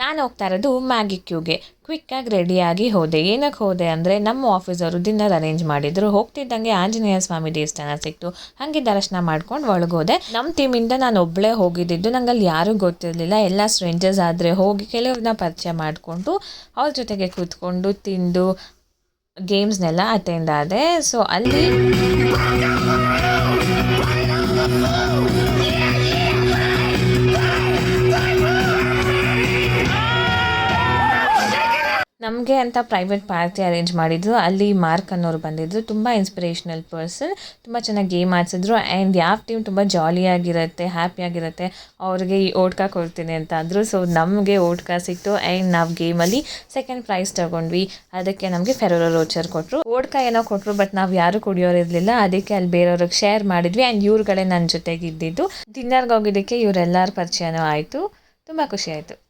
ನಾನು ಹೋಗ್ತಾ ಇರೋದು ಮ್ಯಾಗಿ ಕ್ಯೂಗೆ. ಕ್ವಿಕ್ಕಾಗಿ ರೆಡಿಯಾಗಿ ಹೋದೆ. ಏನಕ್ಕೆ ಹೋದೆ ಅಂದರೆ ನಮ್ಮ ಆಫೀಸವರು ಡಿನ್ನರ್ ಅರೇಂಜ್ ಮಾಡಿದ್ರು. ಹೋಗ್ತಿದ್ದಂಗೆ ಆಂಜನೇಯ ಸ್ವಾಮಿ ದೇವಸ್ಥಾನ ಸಿಕ್ತು. ಹಾಗೆ ದರ್ಶನ ಮಾಡ್ಕೊಂಡು ಒಳಗೋದೆ. ನಮ್ಮ ಟೀಮಿಂದ ನಾನು ಒಬ್ಬಳೇ ಹೋಗಿದ್ದಿದ್ದು. ನಂಗೆ ಅಲ್ಲಿ ಯಾರೂ ಗೊತ್ತಿರಲಿಲ್ಲ. ಎಲ್ಲ ಸ್ಟ್ರೇಂಜರ್ಸ್ ಆದರೆ ಹೋಗಿ ಕೆಲವ್ರನ್ನ ಪರಿಚಯ ಮಾಡಿಕೊಂಡು ಅವ್ರ ಜೊತೆಗೆ ಕೂತ್ಕೊಂಡು ತಿಂದು ಗೇಮ್ಸ್ನೆಲ್ಲ ಅಟೆಂಡ್ ಆದೆ. ಸೊ ಅಲ್ಲಿ ನಮಗೆ ಅಂತ ಪ್ರೈವೇಟ್ ಪಾರ್ಟಿ ಅರೇಂಜ್ ಮಾಡಿದ್ರು. ಅಲ್ಲಿ ಮಾರ್ಕ್ ಅನ್ನೋರು ಬಂದಿದ್ದರು. ತುಂಬ ಇನ್ಸ್ಪಿರೇಷ್ನಲ್ ಪರ್ಸನ್. ತುಂಬ ಚೆನ್ನಾಗಿ ಗೇಮ್ ಆಡಿಸಿದ್ರು. ಆ್ಯಂಡ್ ಯಾವ ಟೀಮ್ ತುಂಬ ಜಾಲಿಯಾಗಿರುತ್ತೆ, ಹ್ಯಾಪಿಯಾಗಿರುತ್ತೆ ಅವ್ರಿಗೆ ಈ ಓಟ್ಕಾ ಕೊಡ್ತೀನಿ ಅಂತ ಅಂದರು. ಸೊ ನಮಗೆ ಓಟ್ಕಾ ಸಿಕ್ತು. ಆ್ಯಂಡ್ ನಾವು ಗೇಮಲ್ಲಿ ಸೆಕೆಂಡ್ ಪ್ರೈಸ್ ತೊಗೊಂಡ್ವಿ. ಅದಕ್ಕೆ ನಮಗೆ ಫೆರೋರೋ ರೋಚರ್ ಕೊಟ್ಟರು. ಓಟ್ಕಾ ಏನೋ ಕೊಟ್ಟರು, ಬಟ್ ನಾವು ಯಾರು ಕುಡಿಯೋರು ಇರಲಿಲ್ಲ. ಅದಕ್ಕೆ ಅಲ್ಲಿ ಬೇರೆಯವ್ರಿಗೆ ಶೇರ್ ಮಾಡಿದ್ವಿ. ಆ್ಯಂಡ್ ಇವ್ರುಗಳೇ ನನ್ನ ಜೊತೆಗೆ ಇದ್ದಿದ್ದು. ಡಿನ್ನರ್ಗೆ ಹೋಗಿದ್ದಕ್ಕೆ ಇವರೆಲ್ಲರ ಪರಿಚಯನೂ ಆಯಿತು. ತುಂಬ ಖುಷಿ ಆಯಿತು.